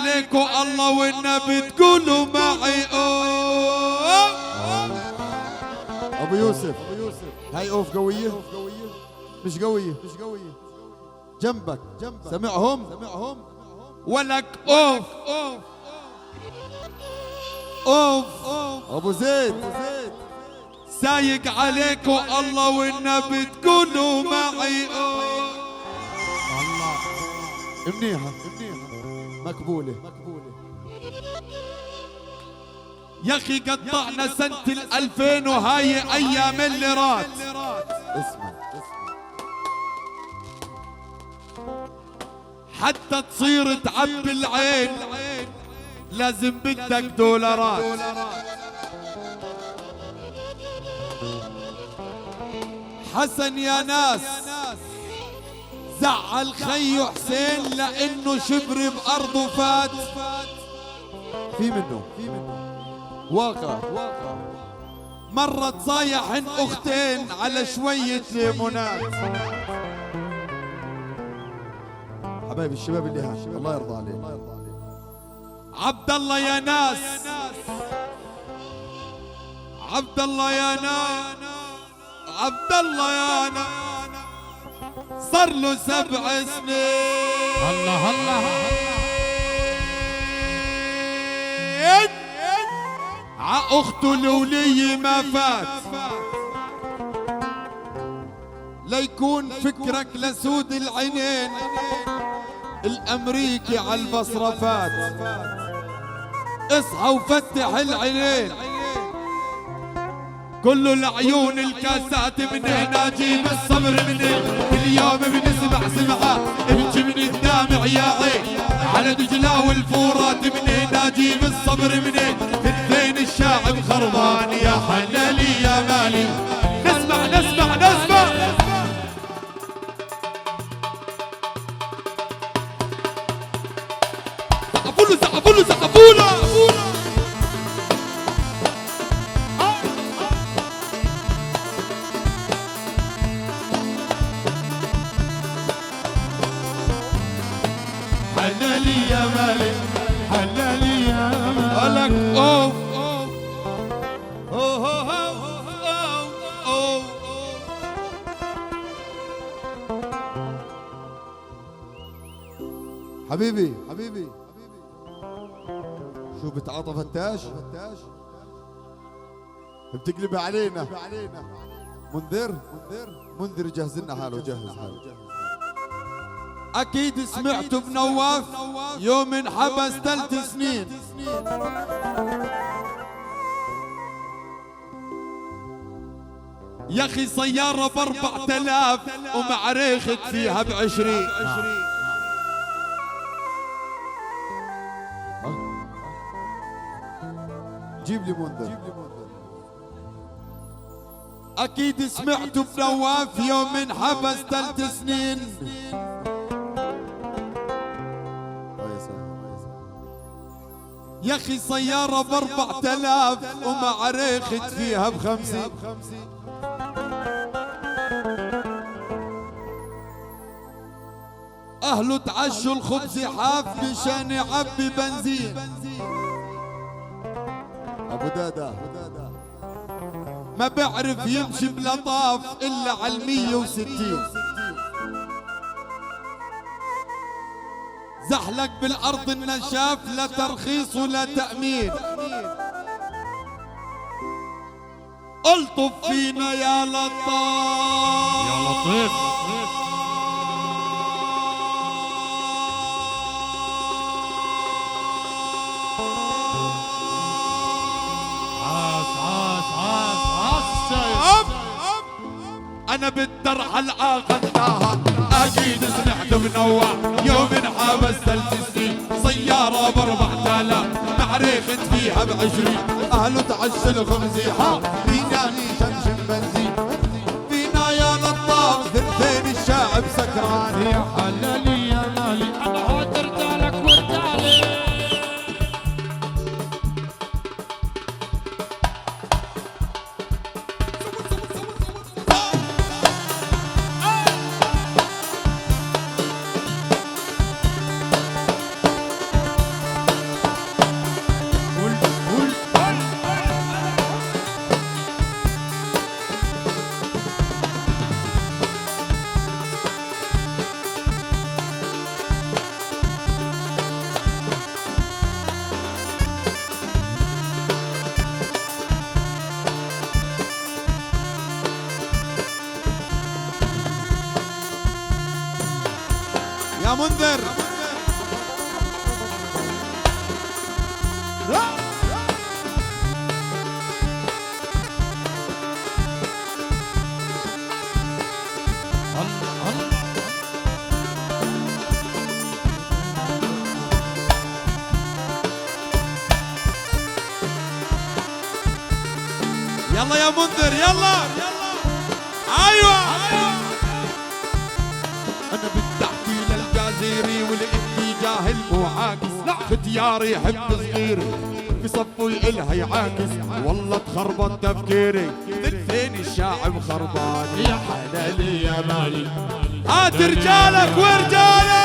عليكم الله والنبي تقولوا معي ابو يوسف هاي اوف قوية مش قوية جنبك سمعهم ولك اوف اوف ابو زيد سايق عليكم الله والنبي تقولوا معي الله منيحة مقبولة يا اخي قطعنا سنة 2000 وهاي ايام اللي رات. اسمع حتى تصير تعبي العين لازم بدك دولارات. حسن يا ناس زعل خيو حسين لانه شبر بارضه فات. في منه واقع مرة تصايحن اختين على شوية ليمونات. حبايبي الشباب اللي ها الله يرضى عليك. عبد الله يا ناس عبد الله يا ناس عبد الله يا ناس صار له 7 سنين. الله الله ع اخته الولية ما فات. ليكون فكرك لسود العينين الامريكي على البصرة فات. اصحى وفتح العينين كله العيون الكاسات من هنا جيب الصبر من كل يوم بنسمع سمعة ابكي من الدامع يا عين على دجلة والفورات من هنا جيب الصبر من اثنين الشاعب خربان يا حلالي يا مالي. نسمع نسمع نسمع زقفوله زقفوله زقفوله. حلالي يا مالك حلالي يا مالك اوف اوف اوف حبيبي شو بتعاطى فتاش بتقلب علينا منذر جهز لنا حاله جهز حاله. اكيد سمعتوا بنواف يوم انحبس 3 سنين. يا اخي سيارة ب4000 ومعريخت فيها ب20. جيب لي منذر. اكيد سمعتوا بنواف يوم انحبس 3 سنين. يا اخي سيارة ب4000 ومعريخت فيها ب50. اهله تعشوا الخبز حاف مشان يعبي بنزين. ابو دادا ما بعرف يمشي بلطاف الا على 160. زحلق بالارض النشاف لا ترخيص ولا تأمين. الطف فينا يا لطاف يا لطيف. انا بالدرع العاقدناها اكيد سمعت بنوع يوم انحبس 3 سنين. سيارة ب4000 معريخت فيها ب20. اهله تعشى الخمزيحة فينا شمشم بنزين. فينا يا لطاف ثنتين الشاعب سكران يا حلالي يا مالي انا هاترت لك وارتالي. منذر يلا يا منذر يلا ايوه انا بالتحكي للجزيري والاني جاهل وعاكس ختياري يحب صغيري في صفه يقلها يعاكس والله تخربط تفكيري فين الشاعب خربان يا حلالي يا مالي هات رجالك ورجالك